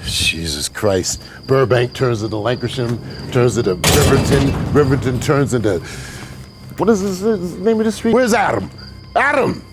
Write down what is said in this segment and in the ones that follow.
Jesus Christ. Burbank turns into Lancashire, turns into Riverton, Riverton turns into, what is this, the name of the street? Where's Adam? Adam!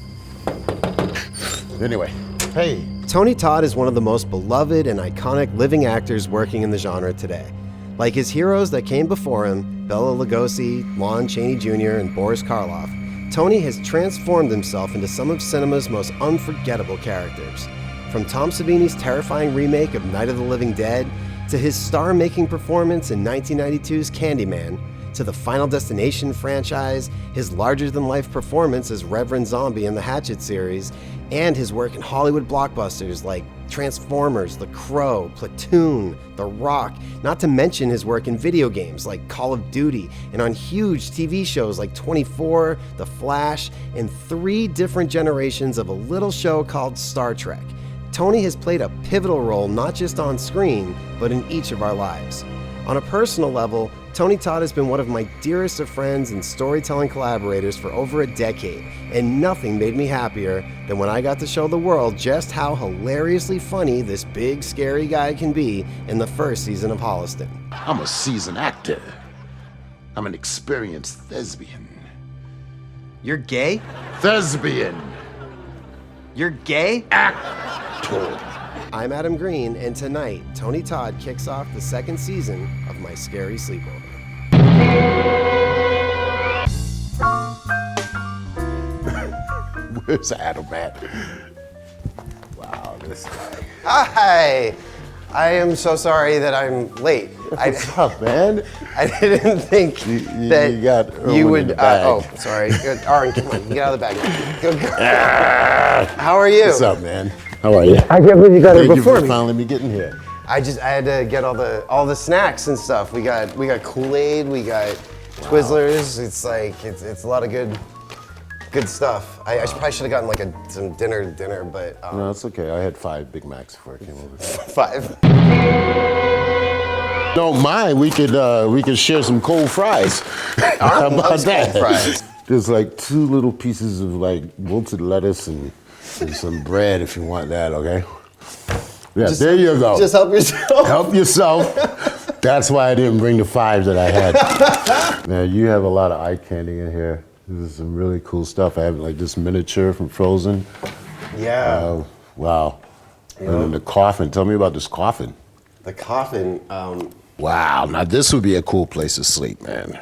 Anyway, hey. Tony Todd is one of the most beloved and iconic living actors working in the genre today. Like his heroes that came before him, Bela Lugosi, Lon Chaney Jr., and Boris Karloff, Tony has transformed himself into some of cinema's most unforgettable characters. From Tom Savini's terrifying remake of Night of the Living Dead, to his star-making performance in 1992's Candyman, to the Final Destination franchise, his larger-than-life performance as Reverend Zombie in the Hatchet series, and his work in Hollywood blockbusters like Transformers, The Crow, Platoon, The Rock, not to mention his work in video games like Call of Duty, and on huge TV shows like 24, The Flash, and 3 different generations of a little show called Star Trek. Tony has played a pivotal role not just on screen, but in each of our lives. On a personal level, Tony Todd has been one of my dearest of friends and storytelling collaborators for over a decade, and nothing made me happier than when I got to show the world just how hilariously funny this big, scary guy can be in the first season of Holliston. I'm a seasoned actor. I'm an experienced thespian. You're gay? Thespian! You're gay? Actor! I'm Adam Green, and tonight, Tony Todd kicks off the second season of my Scary Sleepover. Where's Adam at? Wow, this guy. Hi! I am so sorry that I'm late. What's up, man? I didn't think that you got you would. in the bag. Oh, sorry. Good. Aaron, come on, get out of the bag. Go. How are you? What's up, man? How are you? I can't believe you got here Thank before you for me. finally me getting here. I had to get all the snacks and stuff. We got Kool-Aid. We got Twizzlers. It's like it's a lot of good stuff. I probably should have gotten like some dinner, but No, it's okay. I had 5 Big Macs before I came over. 5. Don't mind. We could share some cold fries. How about that? Cold fries. There's like 2 little pieces of like wilted lettuce and some bread if you want that. Okay. Yeah, there you go. Just help yourself. Help yourself. That's why I didn't bring the 5 that I had. Now you have a lot of eye candy in here. This is some really cool stuff. I have like this miniature from Frozen. Yeah. Wow. Yeah. And then the coffin. Tell me about this coffin. The coffin. Wow. Now this would be a cool place to sleep, man.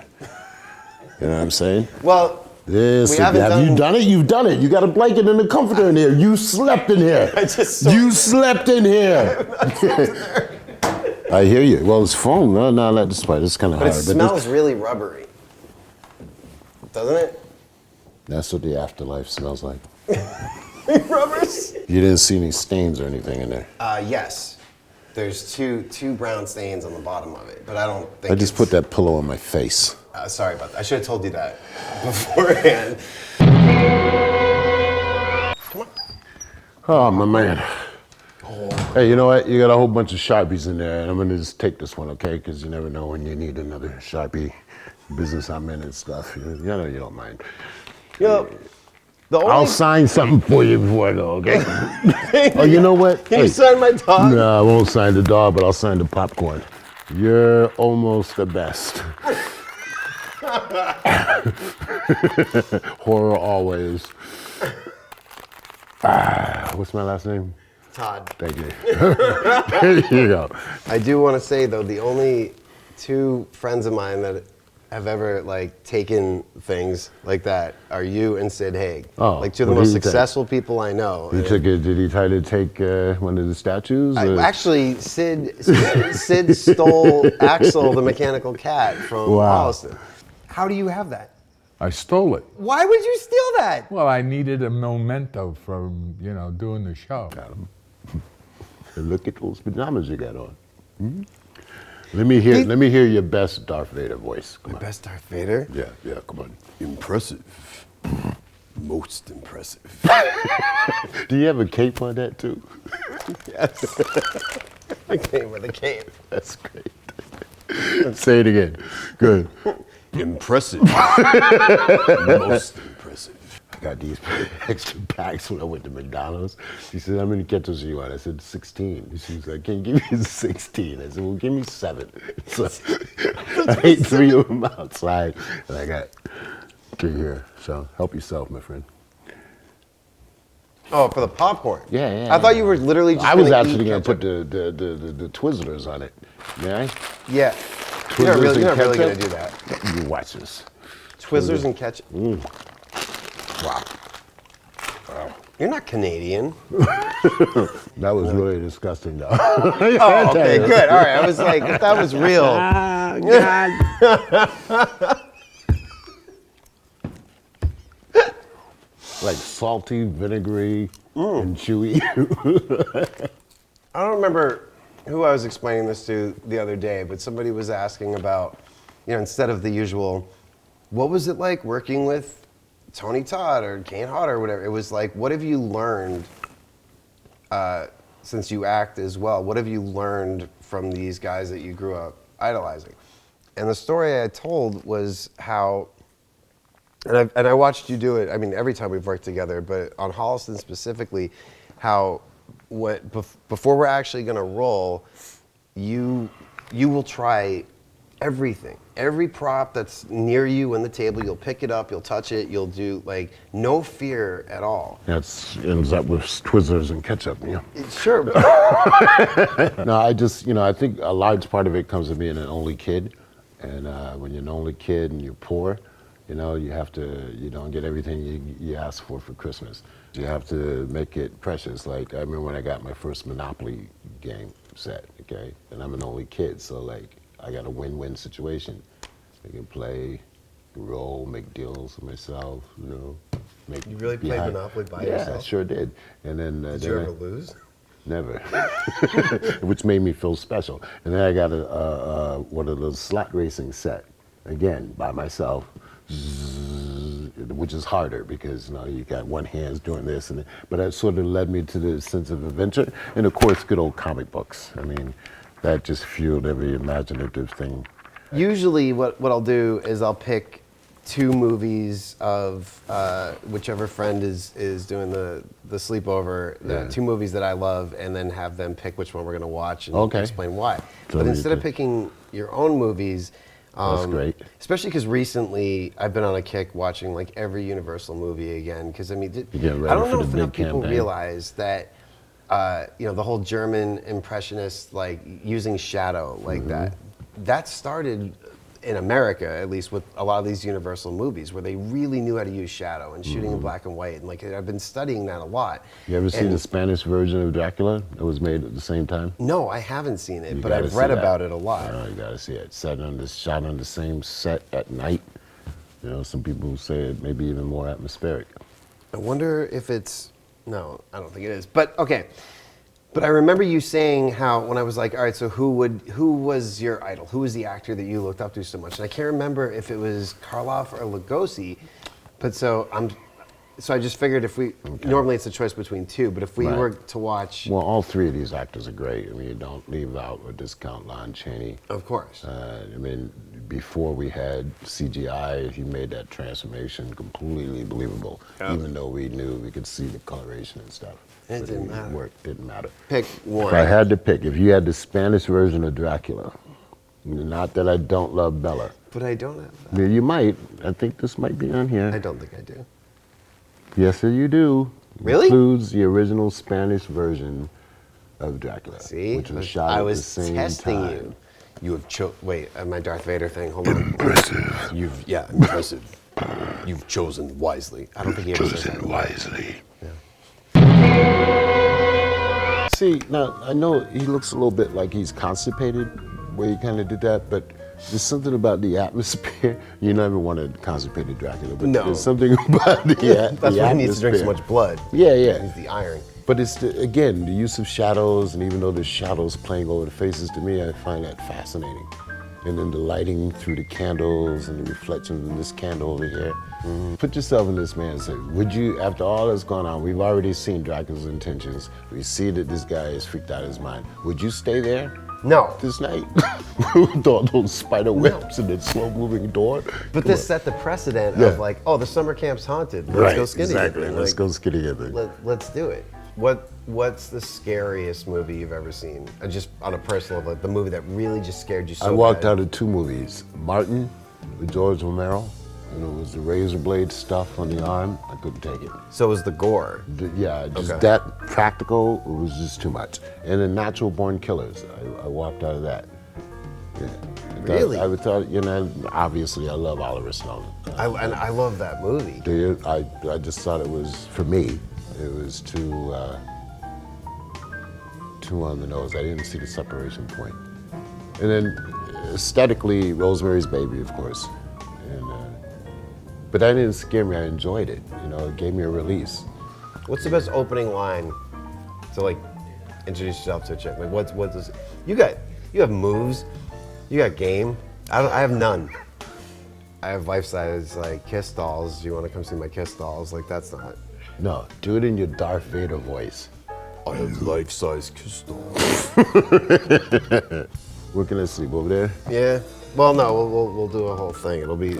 You know what I'm saying? Well. Have you done it? You've done it. You got a blanket and a comforter in here. You slept in here. You slept in here. I hear you. Well, it's foam. No, not this part. It's kind of hard. But it smells really rubbery, doesn't it? That's what the afterlife smells like. Rubbers? You didn't see any stains or anything in there? Yes. There's two brown stains on the bottom of it, but I don't think I just put that pillow on my face. Sorry about that. I should have told you that beforehand. Come on. Oh, my man. Hey, you know what? You got a whole bunch of Sharpies in there, and I'm gonna just take this one, okay? Because you never know when you need another Sharpie. Business I'm in and stuff. You know you don't mind. You know, I'll sign something for you before I go, okay? Oh, you know what? Can you sign my dog? No, I won't sign the dog, but I'll sign the popcorn. You're almost the best. Horror always. What's my last name? Todd. Thank you. There you go. I do want to say though, the only 2 friends of mine that have ever like taken things like that are you and Sid Haig. Oh, like 2 of the most successful people I know. He took it. Did he try to take one of the statues? Actually, Sid stole Axel the mechanical cat from Holliston. How do you have that? I stole it. Why would you steal that? Well, I needed a memento from, doing the show. Adam, look at those pajamas you got on. Hmm? Let me hear your best Darth Vader voice. Come on. Best Darth Vader? Yeah, come on. Impressive. Most impressive. Do you have a cape on that too? Yes. I came with a cape. That's great. Say it again. Good. Impressive. Most impressive. I got these extra packs when I went to McDonald's. She said, how many ketchups do you want? I said, 16. She was like, can you give me 16? I said, well, give me 7. So I ate 3 of them outside, and I got 3 here. So help yourself, my friend. Oh, for the popcorn. Yeah. I thought you were literally just I was gonna actually eat going to put ketchup. the Twizzlers on it. Yeah? Yeah. Twizzlers You're not really and going to ketchup? do that. You watch this. Twizzlers and ketchup. Wow. You're not Canadian. That was really disgusting, though. Oh, okay, good. All right. I was like, if that was real. Like salty, vinegary, and chewy. I don't remember who I was explaining this to the other day, but somebody was asking about, instead of the usual, what was it like working with Tony Todd or Kane Hodder or whatever? It was like, what have you learned since you act as well? What have you learned from these guys that you grew up idolizing? And the story I told was how, and I watched you do it, I mean, every time we've worked together, but on Holliston specifically, how before we're actually going to roll, you will try everything. Every prop that's near you on the table, you'll pick it up, you'll touch it, you'll do, like, no fear at all. That ends up with Twizzlers and ketchup, yeah. Sure. No, I think a large part of it comes to being an only kid. And when you're an only kid and you're poor, you don't get everything you ask for Christmas. You have to make it precious. Like, I remember when I got my first Monopoly game set, okay? And I'm an only kid, so, like, I got a win-win situation. I can play, roll, make deals with myself, You really played Monopoly by yourself? Yeah, I sure did. And then Did you ever lose? Never, which made me feel special. And then I got one of those slot racing set, again, by myself, which is harder because you got one hand's doing this, but that sort of led me to the sense of adventure, and of course, good old comic books. I mean, that just fueled every imaginative thing. Usually, what I'll do is I'll pick 2 movies of whichever friend is doing the sleepover, 2 movies that I love, and then have them pick which one we're going to watch and explain why. But instead of picking your own movies, that's great. Especially because recently I've been on a kick watching like every Universal movie again. Because I mean, I don't know if enough people realize that the whole German impressionist like using shadow like that started in America, at least, with a lot of these Universal movies where they really knew how to use shadow and shooting in black and white. And like I've been studying that a lot. You ever seen the Spanish version of Dracula that was made at the same time? No, I haven't seen it, but I've read about it a lot. Oh, you gotta see it. Shot on the same set at night. Some people say it may be even more atmospheric. I wonder if it's, no, I don't think it is. But okay. But I remember you saying how when I was like, all right, so who was your idol? Who was the actor that you looked up to so much? And I can't remember if it was Karloff or Lugosi. But so I just figured if normally it's a choice between 2, but if we were to watch. Well, all 3 of these actors are great. I mean, you don't leave out or discount Lon Chaney. Of course. I mean, before we had CGI, he made that transformation completely believable, even though we knew we could see the coloration and stuff. It didn't matter. It didn't matter. Pick one. If I had to pick, if you had the Spanish version of Dracula, not that I don't love Bella. But I don't have that. Yeah, you might. I think this might be on here. I don't think I do. Yes, sir, you do. Really? Includes the original Spanish version of Dracula. See? Which was shot at the same testing time. you. You have wait, my Darth Vader thing, hold on. Impressive. Impressive. You've chosen wisely. I don't think he ever says that. Chosen wisely. See, now, I know he looks a little bit like he's constipated, where he kind of did that, but there's something about the atmosphere. You never want a constipated Dracula, but there's something about the atmosphere. That's why he needs to drink so much blood. Yeah. It's the iron. But it's, again, the use of shadows, and even though there's shadows playing over the faces, to me, I find that fascinating. And then the lighting through the candles and the reflection in this candle over here. Put yourself in this man's head. Would you, after all that's gone on, we've already seen Dracula's intentions. We see that this guy is freaked out of his mind. Would you stay there? No. This night? With all those spider webs and that slow moving door? But this set the precedent Yeah. of like, oh, the summer camp's haunted. Let's Right, go skinny exactly. dipping. Let's Like, go skinny dipping. Let's do it. What's the scariest movie you've ever seen? Just on a personal level, the movie that really just scared you so I walked bad. out of 2 movies. Martin with George Romero, and it was the razor blade stuff on the arm. I couldn't take it. So it was the gore. Yeah, just Okay. that practical, it was just too much. And the Natural Born Killers, I walked out of that. Yeah. Really? I thought, you know, obviously I love Oliver Stone. And I love that movie. Do you? I just thought it was, for me, it was too on the nose. I didn't see the separation point. And then aesthetically, Rosemary's Baby, of course. And, but that didn't scare me, I enjoyed it. You know, it gave me a release. What's the best opening line to like introduce yourself to a chick? Like what does you have moves, you got game. I have none. I have life size like kiss dolls. Do you want to come see my kiss dolls? Like that's not. No, do it in your Darth Vader voice. I have life size kiss dolls. Where can I sleep, over there? Yeah. Well, no, we'll do a whole thing. It'll be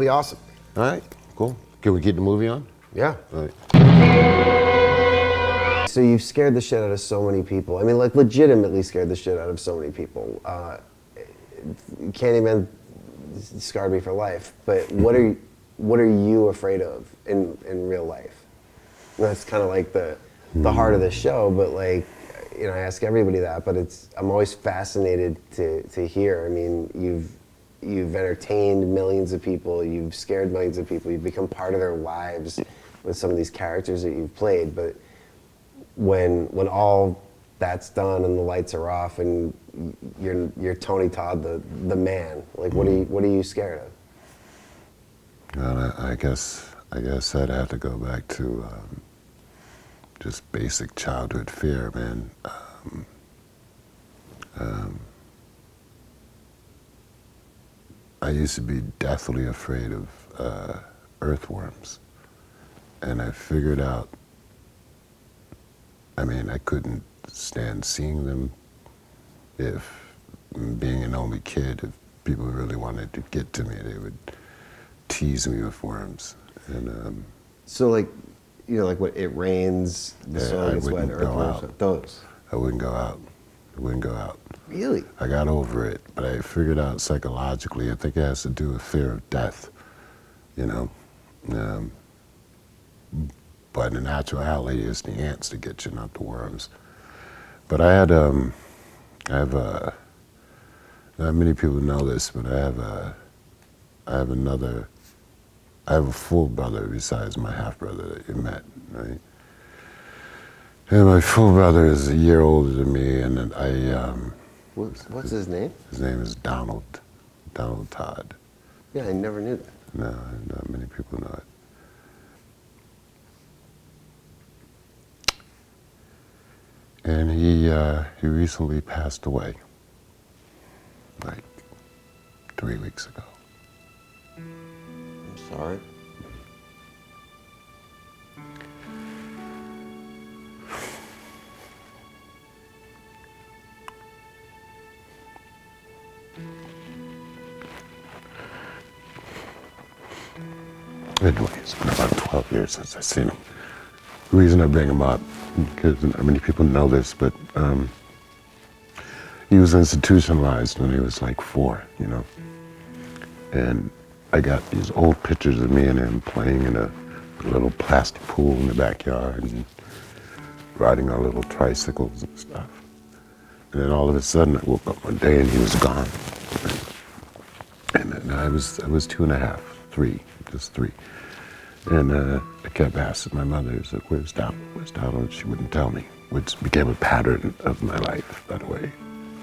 awesome. All right, cool. Can we get the movie on? Yeah. All right. So you've scared the shit out of so many people. I mean, like legitimately scared the shit out of so many people. Candyman scarred me for life. But what are you afraid of in real life? And that's kind of like the heart of the show. But like, you know, I ask everybody that. But I'm always fascinated to hear. I mean, you've entertained millions of people. You've scared millions of people. You've become part of their lives with some of these characters that you've played. But when all that's done and the lights are off and you're Tony Todd, the man, like what are you scared of? Well, I guess I'd have to go back to just basic childhood fear, man. I used to be deathly afraid of earthworms, and I figured out, I mean, I couldn't stand seeing them. If, being an only kid, if people really wanted to get to me, they would tease me with worms. And So like, you know, like what it rains, the Yeah, soil I gets wet, wouldn't go earthworms. out. Those. I wouldn't go out. Really? I got over it, but I figured out psychologically, I think it has to do with fear of death, you know. But in actuality, it's the ants that get you, not the worms. But I have not many people know this, but I have a full brother besides my half brother that you met, right? And my full brother is a year older than me, and What's his name? his name is Donald Todd. Yeah, I never knew that. No, not many people know it. And he recently passed away, like 3 weeks ago. I'm sorry. Anyway, it's been about 12 years since I've seen him. The reason I bring him up, because not many people know this, but he was institutionalized when he was like 4, you know. And I got these old pictures of me and him playing in a little plastic pool in the backyard and riding our little tricycles and stuff. And then all of a sudden I woke up one day and he was gone. And then I was 2.5, 3, just 3. And I kept asking my mother, I said, where's Donald? Where's Donald? And she wouldn't tell me, which became a pattern of my life, by the way.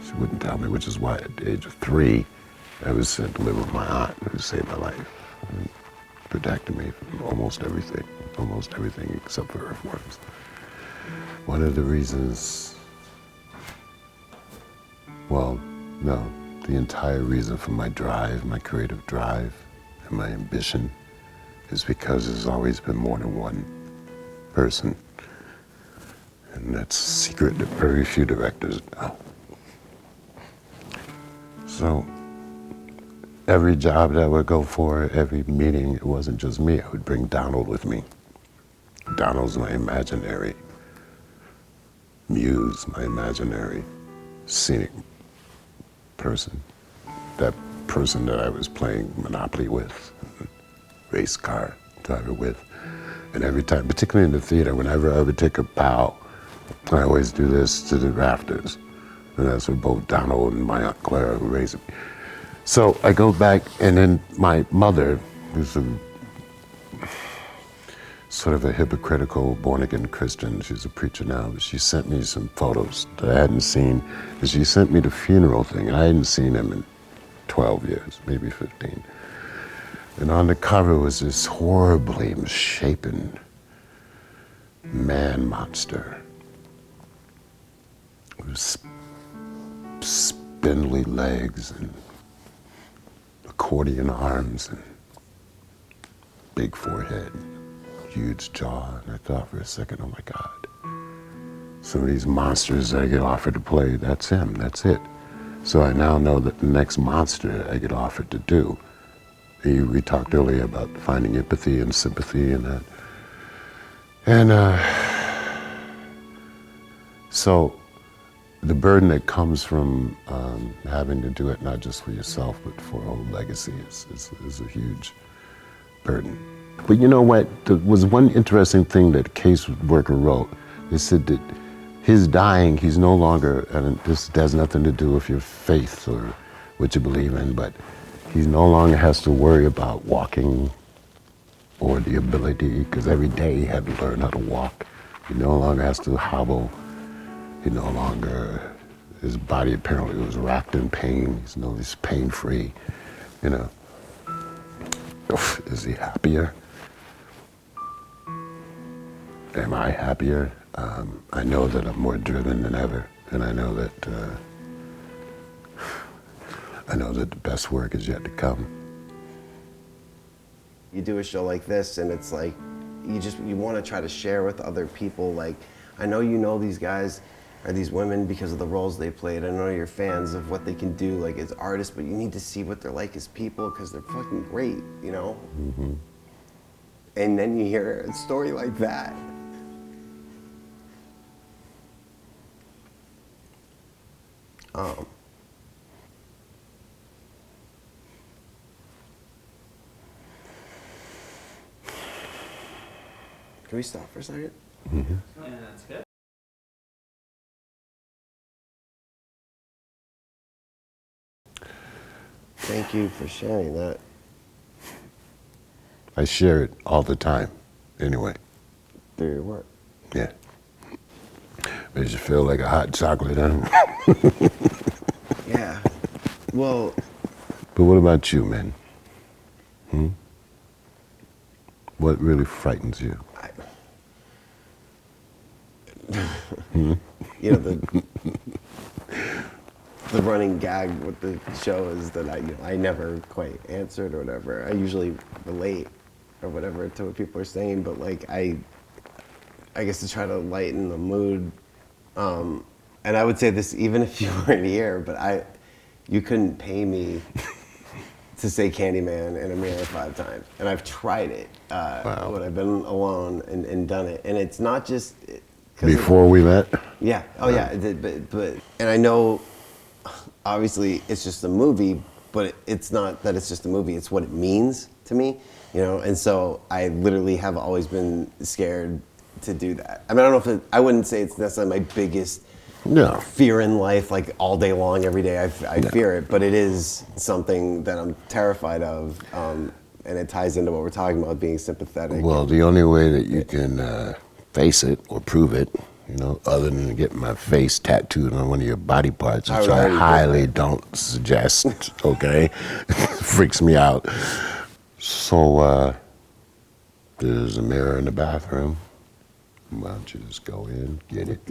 She wouldn't tell me, which is why at the age of 3, I was sent to live with my aunt who saved my life and protected me from almost everything except for earthworms. One of the reasons, well, no, the entire reason for my drive, my creative drive, and my ambition is because there's always been more than one person. And that's a secret that very few directors know. So every job that I would go for, every meeting, it wasn't just me. I would bring Donald with me. Donald's my imaginary muse, my imaginary scenic person. That person that I was playing Monopoly with, race car driver with. And every time, particularly in the theater, whenever I would take a bow, I always do this to the rafters. And that's for both Donald and my Aunt Clara who raised me. So I go back, and then my mother, who's a sort of a hypocritical born-again Christian, she's a preacher now, but she sent me some photos that I hadn't seen. And she sent me the funeral thing, and I hadn't seen them in 12 years, maybe 15. And on the cover was this horribly misshapen man monster with spindly legs and accordion arms and big forehead, huge jaw. And I thought for a second, oh my God, some of these monsters that I get offered to play, that's him, that's it. So I now know that the next monster I get offered to do, we talked earlier about finding empathy and sympathy and that. And so the burden that comes from having to do it not just for yourself, but for a whole legacy is a huge burden. But you know what? There was one interesting thing that a caseworker wrote. They said that his dying, he's no longer, and this has nothing to do with your faith or what you believe in, but he no longer has to worry about walking or the ability, because every day he had to learn how to walk. He no longer has to hobble. He no longer, his body apparently was racked in pain. He's pain-free, you know. Is he happier? Am I happier? I know that I'm more driven than ever, and I know that the best work is yet to come. You do a show like this, and it's like, you want to try to share with other people. Like, I know you know these guys or these women because of the roles they played. I know you're fans of what they can do, like, as artists, but you need to see what they're like as people, because they're fucking great, you know? Mm-hmm. And then you hear a story like that. Can we stop for a second? Mm-hmm. Yeah, that's good. Thank you for sharing that. I share it all the time, anyway. Through your work. Yeah. Makes you feel like a hot chocolate, huh? Yeah. Well. But what about you, man? What really frightens you? You know, the running gag with the show is that I never quite answered or whatever. I usually relate or whatever to what people are saying, but like I guess to try to lighten the mood. And I would say this even if you weren't here, but you couldn't pay me to say Candyman in a mirror 5 times. And I've tried it Wow. when I've been alone and done it. And it's not just... Before we met? Yeah. Oh, yeah. But and I know, obviously, it's just a movie, but it's not that it's just a movie. It's what it means to me, you know. And so I literally have always been scared to do that. I mean, I don't know if I wouldn't say it's necessarily my biggest fear in life, like all day long, every day. I fear it, but it is something that I'm terrified of, and it ties into what we're talking about, being sympathetic. Well, the only way that you can face it or prove it, you know, other than getting my face tattooed on one of your body parts, which I highly don't suggest, okay? Freaks me out. So, there's a mirror in the bathroom. Why don't you just go in, get it,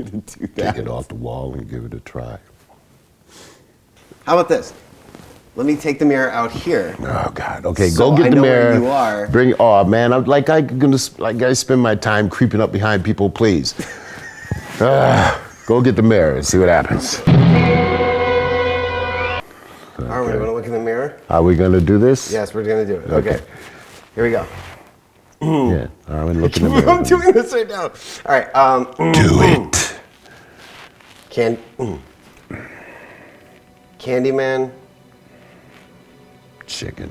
take it off the wall, and give it a try. How about this? Let me take the mirror out here. Oh God. Okay, So go get I the know where mirror. you are. Bring. Oh man, I'm like I spend my time creeping up behind people. Please. Go get the mirror and see what happens. Are we going to look in the mirror? Are we gonna do this? Yes, we're going to do it. Okay. Okay. Here we go. Yeah. I'm gonna look in the mirror. I'm doing this right now. All right. Do it. Candyman. Chicken.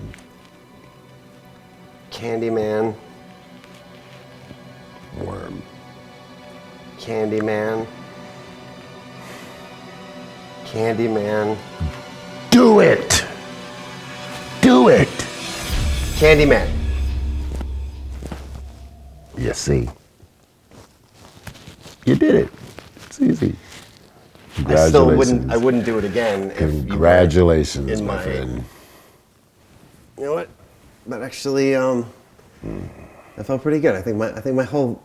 Candyman. Worm. Candyman. Candyman. Do it. Do it. Candyman. You see. You did it. It's easy. I still Congratulations. wouldn't do it again. If you weren't Congratulations, in my my- friend. You know what? That actually, I felt pretty good. I think my whole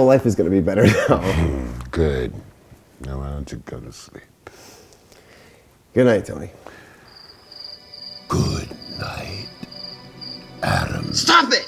life is going to be better now. Good. Now why don't you go to sleep? Good night, Tony. Good night, Adam. Stop it!